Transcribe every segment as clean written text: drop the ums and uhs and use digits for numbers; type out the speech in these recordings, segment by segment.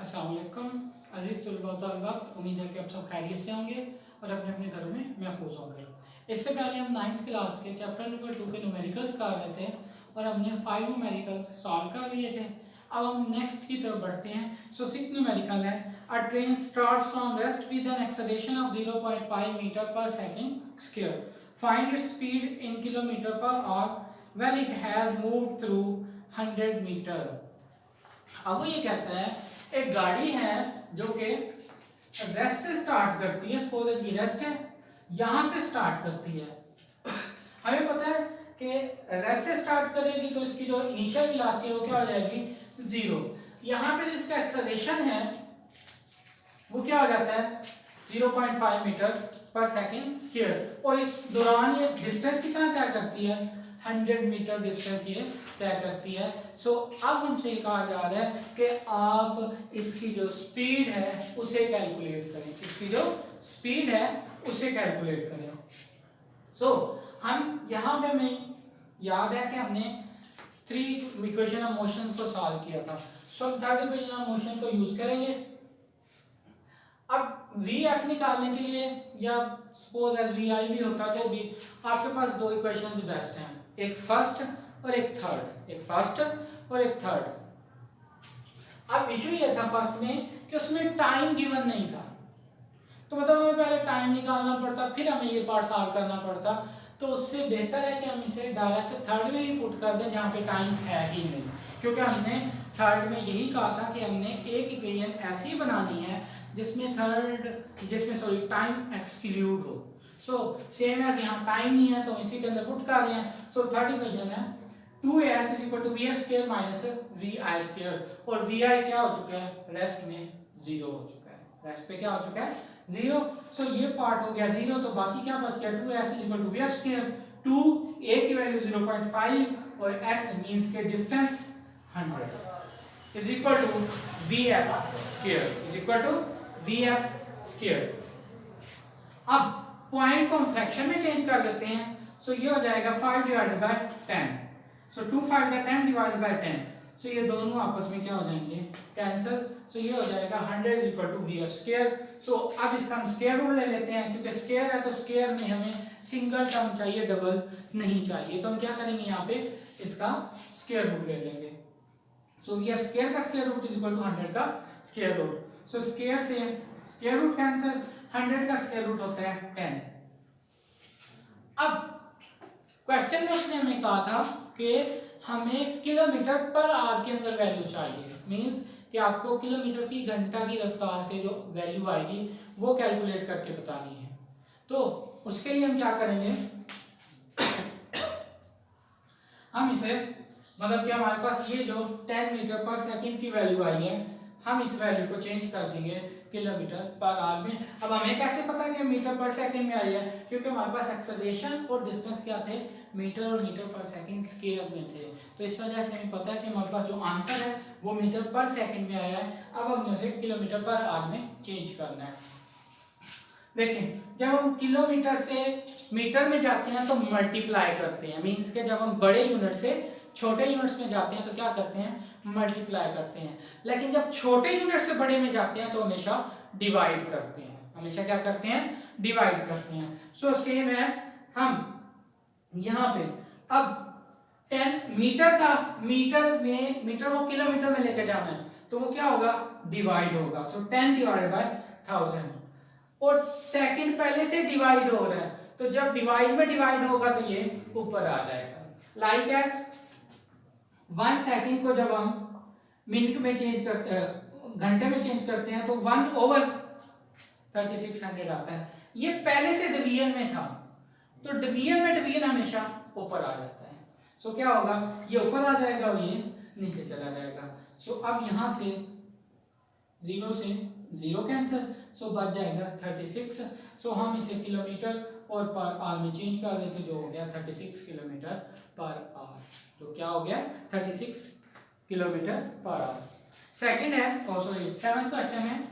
अस्सलाम वालेकुम अजीज़ तलबा व तलबात, उम्मीद है कि आप सब खैरियत से होंगे और अपने अपने घरों में महफूज होंगे। इससे पहले हम 9th क्लास के चैप्टर नंबर 2 के न्यूमेरिकल्स कर रहे थे और हमने 5 न्यूमेरिकल्स सॉल्व कर लिए थे। अब हम नेक्स्ट की तरफ बढ़ते हैं। सो 6th न्यूमेरिकल है, a train starts from rest with an acceleration of 0.5 metre per second square, find its speed in kilometre per hour when it has moved through 100 metre. अब वो ये कहता है एक गाड़ी है जो कि रेस्ट से स्टार्ट करती है, सपोज ये रेस्ट है, यहां से स्टार्ट करती है। हमें पता है कि रेस्ट से स्टार्ट करेगी तो इसकी जो इनिशियल वेलोसिटी है वो क्या हो जाएगी, 0। यहां पे जिसका एक्सेलरेशन है वो क्या हो जाता है, 0.5 मीटर पर सेकंड स्क्वायर, और इस दौरान ये डिस्टेंस कितना तय करती है, 100 मीटर डिस्टेंस ये तय करती है। सो अब हमसे कहा जा रहा है कि आप इसकी जो स्पीड है उसे कैलकुलेट करें, इसकी जो स्पीड है उसे कैलकुलेट करें। सो हम यहाँ पे हमें याद है कि हमने 3 इक्वेशन ऑफ मोशन को सॉल्व किया था। सो हम थर्ड इक्वेशन ऑफ मोशन को यूज करेंगे। अब Vf निकालने के लिए, या सपोज एज Vi भी होता तो भी आपके पास 2 इक्वेशंस बेस्ट हैं, एक फर्स्ट और एक थर्ड, एक फर्स्ट और एक थर्ड। अब इशू ये था फर्स्ट में कि उसमें टाइम गिवन नहीं था, तो मतलब हमें पहले टाइम निकालना पड़ता, फिर हमें ये पार्ट सॉल्व करना पड़ता। तो उससे बेहतर है कि हम इसे डायरेक्ट थर्ड में ही पुट कर दें जहाँ पे टाइम है ही नहीं, क्योंकि हमने थर्ड में यही कहा था कि हमने एक इक्वेशन ऐसी बनानी है जिसमें टाइम एक्सक्लूड हो। सो सेम एज यहाँ टाइम नहीं है तो इसी के अंदर पुट कर रहे हैं। सो थर्ड इक्वेशन है 2s = vf² - vi², और vi क्या हो चुका है, रेस्ट में 0 हो चुका है, रेस्ट पे क्या हो चुका है, 0। सो ये पार्ट हो गया 0, तो बाकी क्या बच गया, 2s = vf², 2 a की वैल्यू 0.5 और s मींस के डिस्टेंस 100 = vf²। अब पॉइंट को हम फ्रैक्शन में चेंज कर देते हैं। सो ये हो जाएगा 5/10। सो 2 5 10 डिवाइडेड बाय 10। सो ये दोनों आपस में क्या हो जाएंगे, कैंसिल। सो ये हो जाएगा 100 = vf²। सो अब इसका हम स्क्वायर रूट ले लेते हैं, क्योंकि स्क्वायर है तो स्क्वायर में हमें सिंगल टर्म चाहिए, डबल नहीं चाहिए। तो हम क्या करेंगे, यहाँ पे इसका स्क्वायर रूट ले लेंगे। सो vf² का स्क्वायर रूट = 100 का स्क्वायर रूट। सो स्क्वायर से स्क्वायर रूट कैंसिल, 100 का स्क्वायर रूट होता है 10। अब क्वेश्चन में उसने हमें कहा था कि हमें किलोमीटर पर आवर के अंदर वैल्यू चाहिए, मींस कि आपको किलोमीटर फी घंटा की रफ्तार से जो वैल्यू आएगी वो कैलकुलेट करके बतानी है। तो उसके लिए हम क्या करेंगे, हम इसे मतलब कि हमारे पास ये जो 10 मीटर पर सेकंड की वैल्यू आई है, हम इस वैल्यू को चेंज कर देंगे किलोमीटर पर आवर में। अब हमें कैसे पता है कि मीटर पर सेकंड में आई है, क्योंकि हमारे पास एक्सेलरेशन और डिस्टेंस क्या थे, मीटर और मीटर पर सेकंड स्क्वायर में थे। तो इस वजह से हमें पता है कि हमारे पास जो आंसर है वो मीटर पर सेकंड में आया है। अब हमें उसे किलोमीटर पर आवर में चेंज करना है। देखिए, जब हम किलोमीटर से मीटर में जाते हैं तो मल्टीप्लाई करते हैं, मींस के जब हम बड़े यूनिट से छोटे यूनिट्स में जाते हैं तो क्या करते हैं, मल्टीप्लाई करते हैं। लेकिन जब छोटे यूनिट से बड़े में जाते हैं तो हमेशा डिवाइड करते हैं, हमेशा क्या करते हैं, डिवाइड करते हैं। सो सेम है, हम यहाँ पे अब 10 मीटर था, मीटर को किलोमीटर में लेकर जाना है तो वो क्या होगा, डिवाइड होगा। सो 10 / 1000, और सेकंड पहले से डिवाइड हो रहा है तो जब डिवाइड में डिवाइड होगा तो ये ऊपर आ जाएगा। लाइक एज 1 सेकंड को जब हम मिनट में चेंज करते हैं, घंटे में चेंज करते हैं तो 1/3600 आता है। ये पहले से डिवीजन में था तो डिवीजन में डिवीजन हमेशा ऊपर आ जाता है। सो क्या होगा, ये ऊपर आ जाएगा और ये नीचे चला जाएगा। सो अब यहां से 0 से 0 कैंसिल, सो बच जाएगा 36। सो हम इसे किलोमीटर और पर आवर में चेंज कर देते, जो हो गया 36 किलोमीटर पर आवर। तो क्या हो गया, 36 किलोमीटर पर आवर। सेकंड है, सॉरी 7th क्वेश्चन है,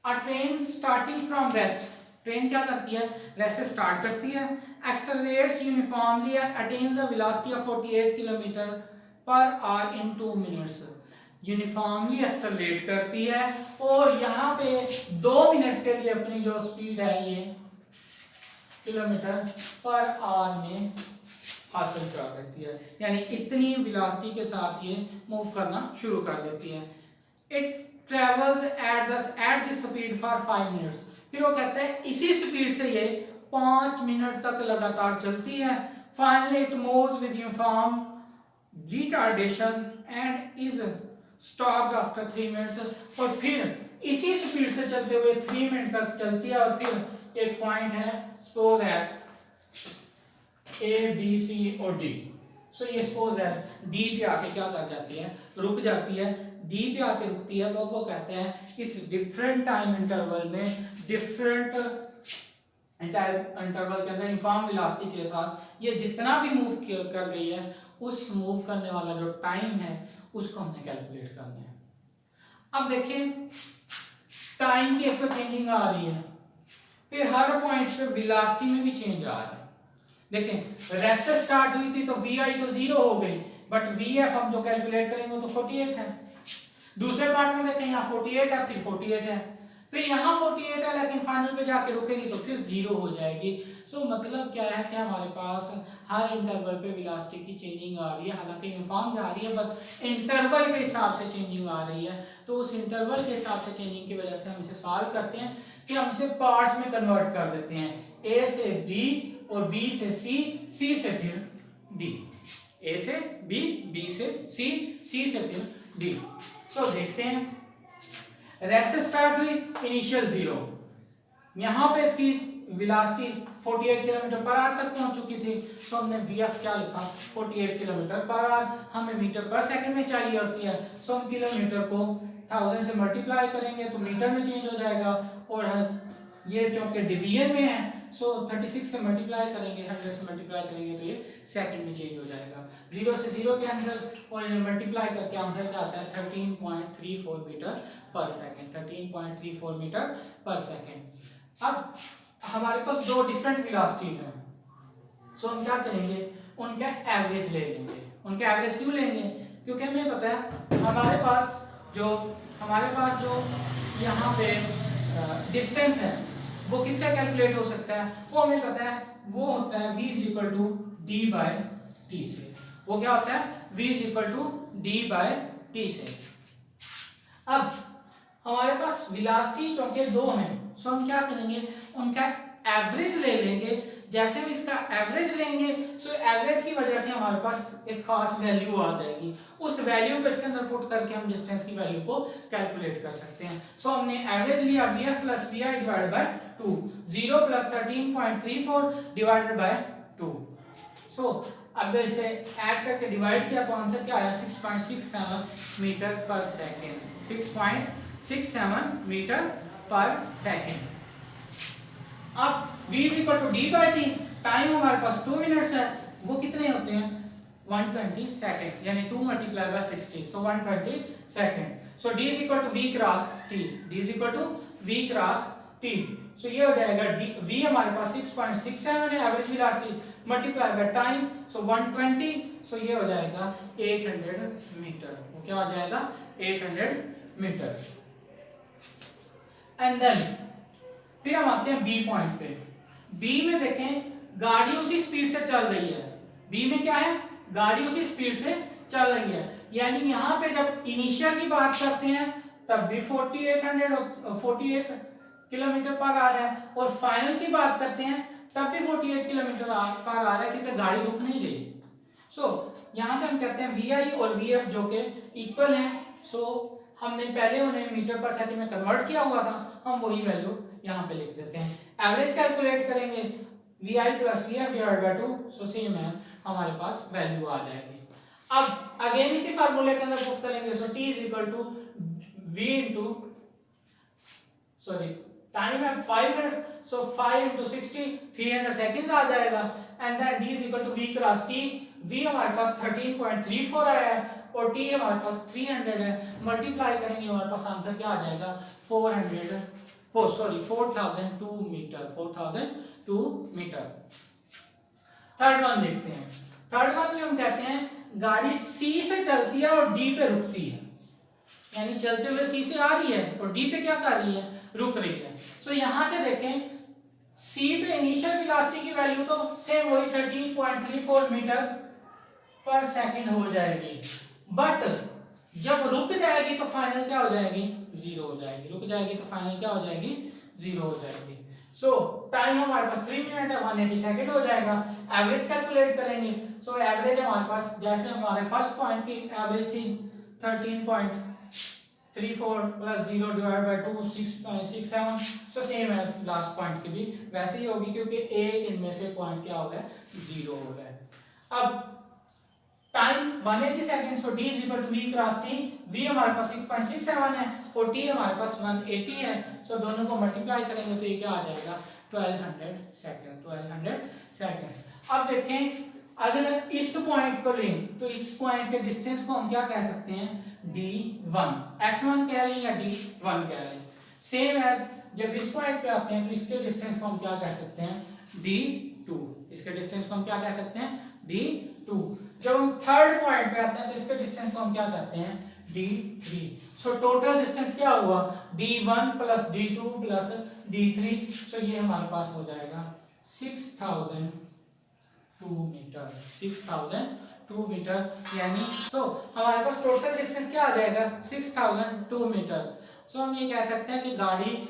a train starting from rest train क्या करती है, रेस्ट से स्टार्ट करती है, accelerates uniformly and attains a velocity of 48 kilometre per our in 2 minutes. Uniformly accelerate करती है और यहाँ पे 2 मिनट के लिए अपनी जो स्पीड है ये किलोमीटर पर आवर में हासिल कर देती है, यानी इतनी वेलोसिटी के साथ ये मूव करना शुरू कर देती है। It travels at this speed for 5 minutes. फिर वो कहते हैं इसी स्पीड से ये 5 मिनट तक लगातार चलती है। Finally it moves with uniform retardation and is stopped after 3 minutes. और फिर इसी स्पीड से चलते हुए 3 मिनट तक चलती है और फिर एक पॉइंट है suppose as A, B, C और D। सो ये सपोज एज D पे आके क्या कर जाती है, रुक जाती है। D पे आके रुकती है तो वो कहते हैं इस डिफरेंट टाइम इंटरवल में डिफरेंट इंटरवल के अंदर यूनिफॉर्म वेलोसिटी के साथ ये जितना भी मूव कर गई है उस मूव करने वाला जो टाइम है उसको हमने कैलकुलेट करना है। अब देखिए टाइम की एक तो चेंजिंग आ रही है, फिर हर पॉइंट पे वेलोसिटी में भी चेंज आ रहा है। देखें रेस्ट से स्टार्ट हुई थी तो vi तो 0 हो गई, बट vf हम जो कैलकुलेट करेंगे वो तो 48 है। दूसरे पार्ट में देखें यहाँ 48 है, फिर 48 है, फिर यहाँ 48 है, लेकिन फाइनल पे जाके रुकेगी तो फिर 0 हो जाएगी। सो मतलब क्या है कि हमारे पास हर इंटरवल पे वेलोसिटी की चेंजिंग आ रही है, हालांकि यूनिफॉर्म जा रही है बट इंटरवल के हिसाब से चेंजिंग आ रही है। तो उस इंटरवल के हिसाब से चेंजिंग की वजह से हम इसे सॉल्व करते हैं कि हम इसे पार्ट्स में कन्वर्ट कर देते हैं, a से b और b से c, c से फिर d, a से b, b से c, c से फिर d। तो देखते हैं रेस्ट से स्टार्ट हुई इनिशियल 0, यहाँ पे इसकी वेलोसिटी 48 किलोमीटर पर आवर तक पहुंच चुकी थी। तो हमने vf क्या लिखा 48 किलोमीटर पर आवर, हमें मीटर पर सेकंड में चाहिए होती है। सो हम किलोमीटर को 1000 से मल्टीप्लाई करेंगे तो मीटर में चेंज हो जाएगा, और ये चूंकि डिवीजन में है सो 36 से मल्टीप्लाई करेंगे, 100 से मल्टीप्लाई करेंगे तो ये सेकंड में चेंज हो जाएगा। 0 से 0 कैंसिल और मल्टीप्लाई करके आंसर क्या आता है 13.34 metre per second, 13.34 metre per second. अब हमारे पास दो डिफरेंट वेलोसिटीज हैं, सो हम क्या करेंगे उनका एवरेज ले लेंगे। उनका एवरेज क्यों लेंगे, क्योंकि हमें पता है हमारे पास जो यहाँ पे डिस्टेंस है वो किससे कैलकुलेट हो सकता है, वो हमें पता है वो होता है v = d/t से। वो क्या होता है v = d/t से। अब हमारे पास वेलोसिटी चूंकि दो हैं, सो हम क्या करेंगे उनका एवरेज ले लेंगे। जैसे हम इसका एवरेज लेंगे सो एवरेज की वजह से हमारे पास एक खास वैल्यू आ जाएगी, उस वैल्यू को इसके अंदर पुट करके हम डिस्टेंस की वैल्यू को कैलकुलेट कर सकते हैं। सो हमने एवरेज लिया vf + vi / 2, 0 + 13.34 / 2। सो अब इसे ऐड करके डिवाइड किया तो आंसर क्या आया 6.67 मीटर पर सेकेंड, 6.67 मीटर पर सेकेंड। अब v = d/t, टाइम हमारे पास 2 मिनट्स है, वो कितने होते हैं 120 सेकंड, यानी 2 × 60, सो 120 second. So d = v × t, d = v × t। So ये हो जाएगा v हमारे पास 6.67 है average velocity, multiply by time, so 120, so ये हो जाएगा 800 मीटर। वो क्या हो जाएगा 800 मीटर। एंड देन फिर हम आते हैं बी पॉइंट पे। बी में देखें गाड़ी उसी स्पीड से चल रही है, बी में क्या है गाड़ी उसी स्पीड से चल रही है, यानी यहाँ पे जब इनिशियल की बात करते हैं तब भी 48 किलोमीटर पर आ रहा है, और फाइनल की बात करते हैं तब भी 48 किलोमीटर पर आ रहा है, क्योंकि गाड़ी रुक नहीं रही। सो यहाँ से हम कहते हैं vi और vf जो के इक्वल हैं। सो हमने पहले उन्हें मीटर पर सेकंड में कन्वर्ट किया हुआ था, हम वही वैल्यू यहाँ पे लिख देते हैं। एवरेज कैलकुलेट करेंगे vi + vf / 2, सो सेम है हमारे पास वैल्यू आ जाएगी। अब अगेन इसी फार्मूले के अंदर पुट करेंगे, सो t = टाइम है 5 मिनट, सो 5 × 60 300 सेकंड्स आ जाएगा। And then d = v × t, v हमारे पास 13.34 आया है और t हमारे पास 300 है, मल्टीप्लाई करेंगे हमारे पास आंसर क्या आ जाएगा 400 4002 मीटर, 4002 मीटर। थर्ड वन देखते हैं। थर्ड वन में हम कहते हैं गाड़ी सी से चलती है और डी पे रुकती है, यानी चलते हुए सी से आ रही है और डी पे क्या कर रही है, रुक रही है। सो यहां से देखें सी पे इनिशियल वेलोसिटी की वैल्यू तो सेम वही 13.34 मीटर पर सेकंड हो जाएगी, बट जब रुक जाएगी तो फाइनल क्या हो जाएगी, जीरो हो जाएगी। रुक जाएगी तो फाइनल क्या हो जाएगी, जीरो हो जाएगी। सो टाइम हमारे पास 3 मिनट है, 180 सेकंड हो जाएगा। एवरेज कैलकुलेट करेंगे। सो एवरेज हमारे पास, जैसे हमारे फर्स्ट पॉइंट की एवरेज थी 13.34 plus 0 divide by 2 6.67, so same as last point की भी वैसे ही होगी, क्योंकि एक इनमें से पॉइंट क्या हो गया, जीरो हो गया। अब time 180 second, so d is equal to v cross t। v हमारे पास 6.67 है और t हमारे पास 180 है। सो दोनों को मल्टीप्लाई करेंगे तो ये क्या आ जाएगा, 1200 सेकंड, 1200 सेकंड। अब देखें अगर इस पॉइंट को लें तो इस पॉइंट के डिस्टेंस को हम क्या कह सकते हैं, d1, s1 कह रहे हैं या d1 कह रहे हैं। सेम एज जब इस पॉइंट पे आते हैं तो इसके डिस्टेंस को हम क्या कह सकते हैं, d2। इसके डिस्टेंस को हम क्या कह सकते हैं, d2। जब हम थर्ड पॉइंट पे आते हैं तो इसके डिस्टेंस को हम क्या कहते हैं, d3। सो टोटल डिस्टेंस क्या हुआ, d1 plus d2 plus d3। सो ये हमारे पास हो जाएगा 6002 मीटर, 6002 मीटर। यानी सो हमारे पास टोटल डिस्टेंस क्या आ जाएगा, 6002 मीटर। सो हम ये कह सकते हैं कि गाड़ी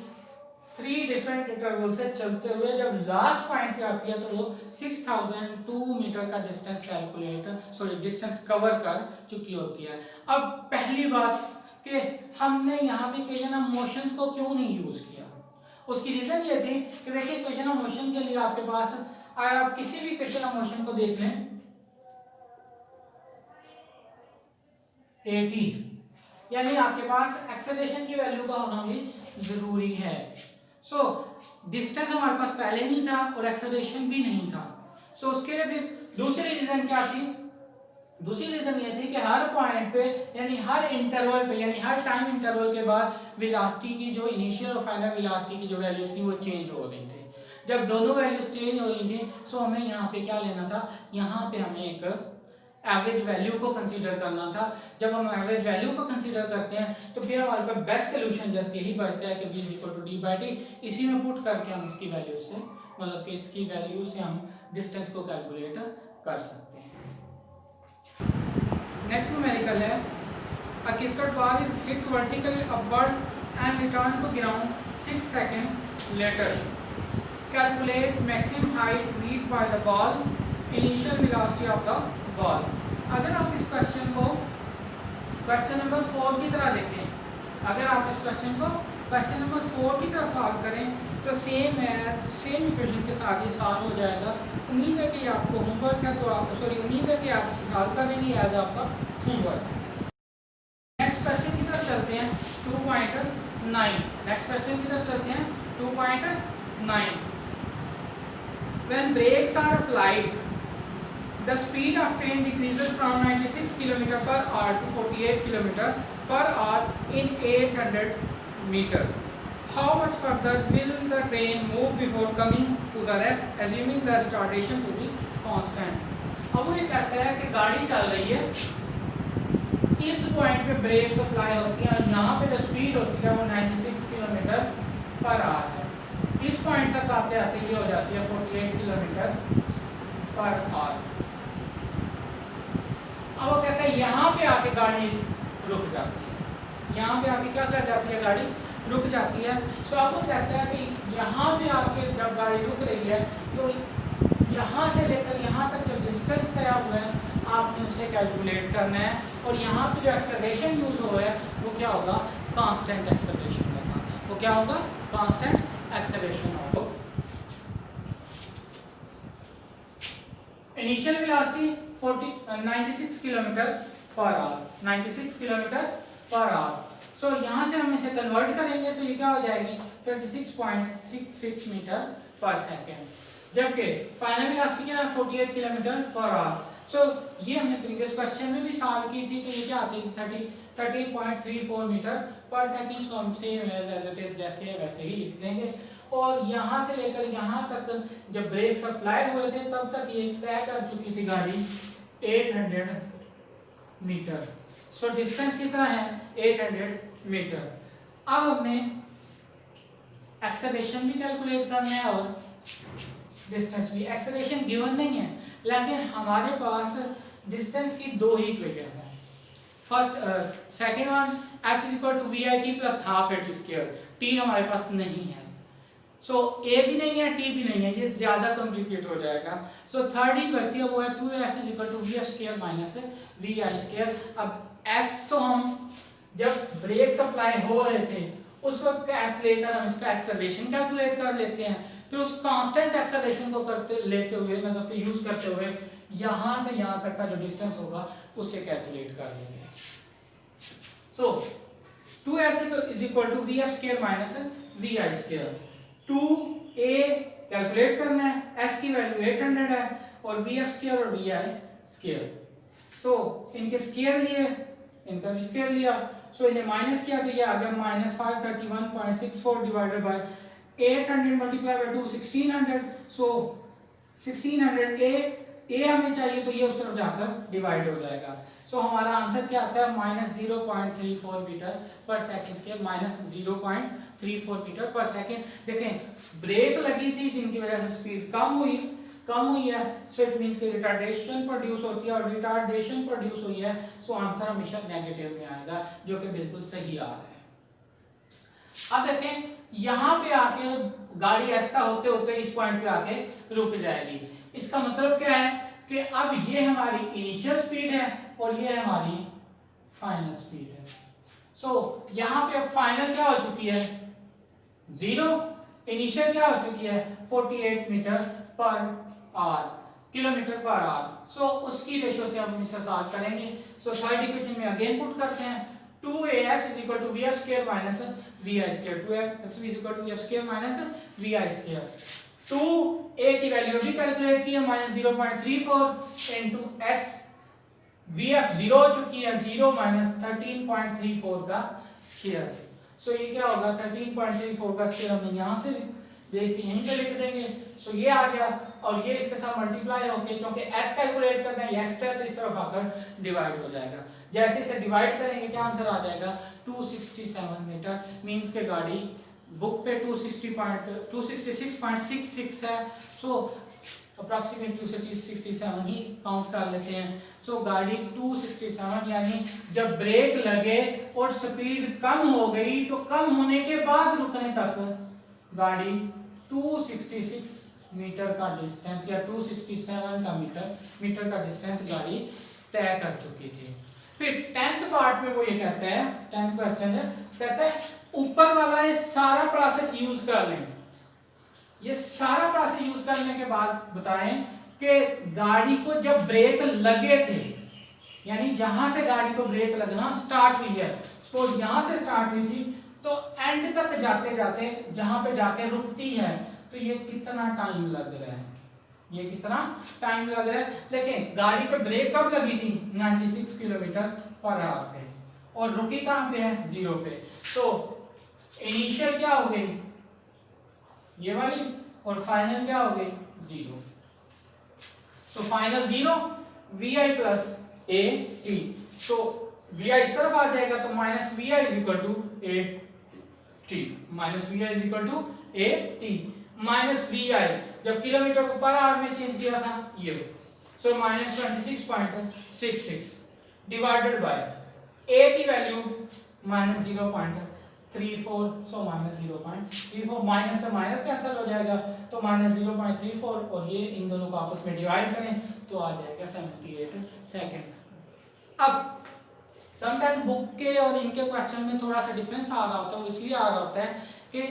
3 डिफरेंट इंटरवल से चलते हुए जब लास्ट पॉइंट पे आती है तो वो 6002 मीटर का डिस्टेंस डिस्टेंस कवर कर चुकी होती है। अब पहली बात कि हमने यहाँ भी इक्वेशन ऑफ मोशंस को क्यों नहीं यूज किया, उसकी रीजन ये थी कि देखिए इक्वेशन ऑफ मोशन के लिए आपके पास, अगर आप किसी भी इक्वेशन ऑफ मोशन को देख लें, AT, यानी आपके पास एक्सेलरेशन की वैल्यू का होना भी जरूरी है। सो डिस्टेंस हमारे पास पहले नहीं था और एक्सेलरेशन भी नहीं था। सो उसके लिए फिर दूसरी रीजन क्या थी, दूसरी रीजन ये थी कि हर पॉइंट पे यानी हर इंटरवल पे यानी हर टाइम इंटरवल के बाद वेलोसिटी की जो इनिशियल और फाइनल वेलोसिटी की जो वैल्यूज थी वो चेंज हो रही थी। जब दोनों वैल्यूज चेंज हो रही थी सो हमें यहाँ पे क्या लेना था, यहाँ पे हमें एक एवरेज वैल्यू को कंसीडर करना था। जब हम एवरेज वैल्यू को कंसीडर करते हैं तो फिर हमारे पास बेस्ट सोल्यूशन जस्ट यही बचता है कि v इक्वल टू d/t, इसी में पुट करके हम इसकी वैल्यू से मतलब कि इसकी वैल्यू से हम डिस्टेंस को कैलकुलेट कर सकते हैं। नेक्स्ट न्यूमेरिकल है, a cricket ball is hit vertically upwards and return to ground 6 second later. Calculate maximum height reached by the ball, initial velocity of the ball. अगर आप इस क्वेश्चन को क्वेश्चन नंबर 4 की तरह देखें, अगर आप इस क्वेश्चन को क्वेश्चन नंबर 4 की तरह सॉल्व करें तो सेम इक्वेशन के साथ ये सॉल्व हो जाएगा। उम्मीद है कि आपको होमवर्क है तो आप उम्मीद है कि आप इसे सॉल्व करेंगे एज आपका होमवर्क। नेक्स्ट क्वेश्चन की तरफ चलते हैं 2.9। नेक्स्ट क्वेश्चन की तरफ चलते हैं 2.9। When brakes are applied, the speed of train decreases from 96 km per hour to 48 km per hour in 800 meters. How much further will the train move before coming to the rest, assuming the retardation to be constant? अब वो ये कहता है कि गाड़ी चल रही है, इस पॉइंट पे ब्रेक्स अप्लाई होती हैं और यहाँ पे जो स्पीड होती है वो 96 किलोमीटर पर आवर है। इस पॉइंट तक आते आते ये हो जाती है 48 किलोमीटर पर आवर। अब वो कहता है यहाँ पे आके गाड़ी रुक जाती है, यहाँ पे आके क्या कर जाती है, गाड़ी रुक जाती है। सो अब वो कहता है कि यहाँ पे आके जब गाड़ी रुक रही है तो यहाँ से लेकर यहाँ तक जो डिस्टेंस तय हुआ है आपने उसे कैलकुलेट करना है, और यहाँ पे जो एक्सेलरेशन यूज हो रहा है वो क्या होगा, कांस्टेंट एक्सेलरेशन होगा। वो क्या होगा, कांस्टेंट एक्सेलरेशन होगा। Initial velocity 96 kilometre per hour, 96 kilometre per hour. So यहाँ से हम इसे कन्वर्ट करेंगे, सो ये क्या हो जाएगी 26.66 मीटर पर सेकेंड, जबकि फाइनल वेलोसिटी क्या है 48 किलोमीटर पर आवर। सो ये हमने प्रीवियस क्वेश्चन में भी सॉल्व की थी, तो ये क्या आती है 13.34 मीटर पर सेकंड। सो हम सेम एज इट इज जैसे है वैसे ही लिख देंगे। और यहाँ से लेकर यहाँ तक जब ब्रेक अप्लाई हुए थे तब तक ये तय कर चुकी थी गाड़ी 800 मीटर। सो डिस्टेंस कितना है 800 मीटर। अब हमने एक्सेलरेशन भी कैलकुलेट करना है और डिस्टेंस भी। एक्सेलरेशन गिवन नहीं है, लेकिन हमारे पास डिस्टेंस की दो ही इक्वेशन है। First second one s = vit + ½ at square। t हमारे पास नहीं है, सो a भी नहीं है t भी नहीं है, ये ज्यादा कॉम्प्लिकेट हो जाएगा। सो थर्ड ही बचती है, वो है 2s = vf² - vi²। अब s तो हम जब ब्रेक अप्लाई हो रहे थे उस वक्त का s लेकर हम इसका एक्सेलरेशन कैलकुलेट कर लेते हैं, फिर उस कांस्टेंट एक्सेलरेशन को करते लेते हुए मतलब कि यूज करते हुए यहां से यहां तक का जो डिस्टेंस होगा उसे कैलकुलेट कर लेंगे। सो 2s = vf² - vi²। 2a calculate करना है, s की वैल्यू 800 है और vf² और vi²। सो इनके स्क्वायर लिए, इनका भी स्क्वायर लिया, सो इन्हें माइनस किया तो ये आ गया -531.64 divided by 800 multiply by 2 1600। So 1600 a हमें चाहिए तो ये उस तरफ जाकर डिवाइड हो जाएगा। सो हमारा आंसर क्या आता है -0.34 metre per second square, -0.34 metre per second. देखें ब्रेक लगी थी जिनकी वजह से स्पीड कम हुई है, सो इट मींस कि रिटार्डेशन प्रोड्यूस होती है, और रिटार्डेशन प्रोड्यूस हुई है, सो आंसर हमेशा नेगेटिव में आएगा, जो कि बिल्कुल सही आ रहा है। अब देखें यहाँ पे आके गाड़ी ऐसा होते होते इस पॉइंट पे आके रुक जाएगी। इसका मतलब क्या है कि अब ये हमारी इनिशियल स्पीड है और ये हमारी फाइनल स्पीड है। सो यहाँ पे अब फाइनल क्या हो चुकी है 0, इनिशियल क्या हो चुकी है 48 metre per hour, kilometre per hour. So उसकी रेशो से हम इसे सॉल्व करेंगे। सो थर्ड इक्वेशन में अगेन पुट करते हैं 2as = vf² - vi²। 2as = vf² - vi²। 2a की वैल्यू भी कैलकुलेट की है -0.34 इनटू s, vf 0 हो चुकी है 0 - 13.34 का स्क्वायर। सो ये क्या होगा 13.34 का स्क्वायर हमने यहां से देख के यहीं पे लिख देंगे। सो ये आ गया और ये इसके साथ मल्टीप्लाई होके, क्योंकि s कैलकुलेट करना है x है तो इस तरफ आकर डिवाइड हो जाएगा। जैसे इसे डिवाइड करेंगे क्या आंसर आ जाएगा 267 मीटर। मींस के गाड़ी बुक पे 266.66 है, सो अप्रॉक्सीमेटली 267 ही काउंट कर लेते हैं। सो गाड़ी 267 यानी जब ब्रेक लगे और स्पीड कम हो गई तो कम होने के बाद रुकने तक गाड़ी 266 मीटर का डिस्टेंस या 267 का मीटर का डिस्टेंस गाड़ी तय कर चुकी थी। फिर 10th पार्ट में वो ये कहते हैं, 10th क्वेश्चन है, कहते हैं ऊपर वाला ये सारा प्रोसेस यूज कर लें। ये सारा प्रोसेस यूज करने के बाद बताएं कि गाड़ी को जब ब्रेक लगे थे, यानी जहां से गाड़ी को ब्रेक लगना स्टार्ट हुई है, सपोज यहां से स्टार्ट हुई थी तो एंड तक जाते जाते जहां पे जाके रुकती है तो ये कितना टाइम लग रहा है, ये कितना टाइम लग रहा है। देखें गाड़ी पे ब्रेक कब लगी थी 96 किलोमीटर पर आवर पे और रुकी कहां पे है 0 पे। तो इनिशियल क्या हो गई ये वाली और फाइनल क्या हो गई 0। So final 0 vi plus a t। तो vi इस तरफ आ जाएगा तो minus vi = a t, minus vi = a t minus vi जब किलोमीटर को पर आवर में चेंज किया था ये। So minus 26.66 divided by a की value minus 0.34। So minus 0.34 minus से माइनस कैंसिल हो जाएगा तो माइनस 0.34 और ये इन दोनों को आपस में डिवाइड करें तो आ जाएगा 78 सेकंड। अब समटाइम बुक के और इनके क्वेश्चन में थोड़ा सा डिफरेंस आ रहा होता है, वो इसलिए आ रहा होता है कि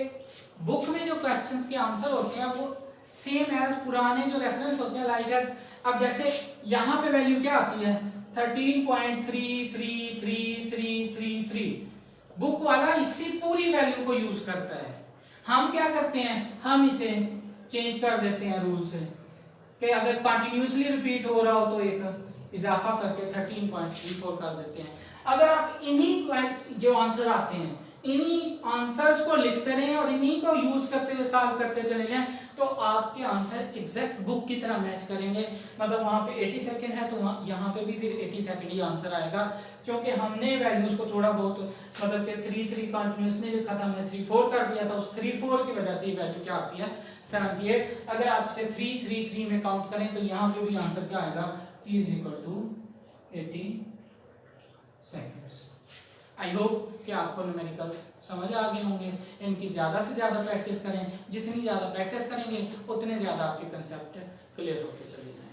बुक में जो क्वेश्चंस के आंसर होते हैं वो सेम एज पुराने जो रेफरेंस होते हैं लाइक अब जैसे यहाँ पे वैल्यू क्या आती है 13.3333333। बुक वाला इसी पूरी वैल्यू को यूज करता है। हम क्या करते हैं, हम इसे चेंज कर देते हैं रूल से कि अगर कंटिन्यूअसली रिपीट हो रहा हो तो एक इजाफा करके 13.34 कर देते हैं। अगर आप इन्हीं जो आंसर आते हैं इन्हीं आंसर्स को लिखते रहें और इन्हीं को यूज करते हुए सॉल्व करते चले जाएं तो आपके आंसर एग्जैक्ट बुक की तरह मैच करेंगे। मतलब वहाँ पे 80 सेकंड है तो यहाँ पे भी फिर 80 सेकंड ही आंसर आएगा, क्योंकि हमने वैल्यूज को थोड़ा बहुत मतलब कि 3 कंटिन्यूस नहीं लिखा था, हमने 3 4 कर दिया था। उस 3 4 की वजह से ये वैल्यू क्या आती है 78। अगर आप इसे 3 3 3 में काउंट करें तो यहाँ पे भी आंसर क्या आएगा, t = 80 सेकेंड्स। आई होप कि आपको न्यूमेरिकल्स समझ आ गए होंगे। इनकी ज़्यादा से ज़्यादा प्रैक्टिस करें, जितनी ज़्यादा प्रैक्टिस करेंगे उतने ज़्यादा आपके कंसेप्ट क्लियर होते चले जाएंगे।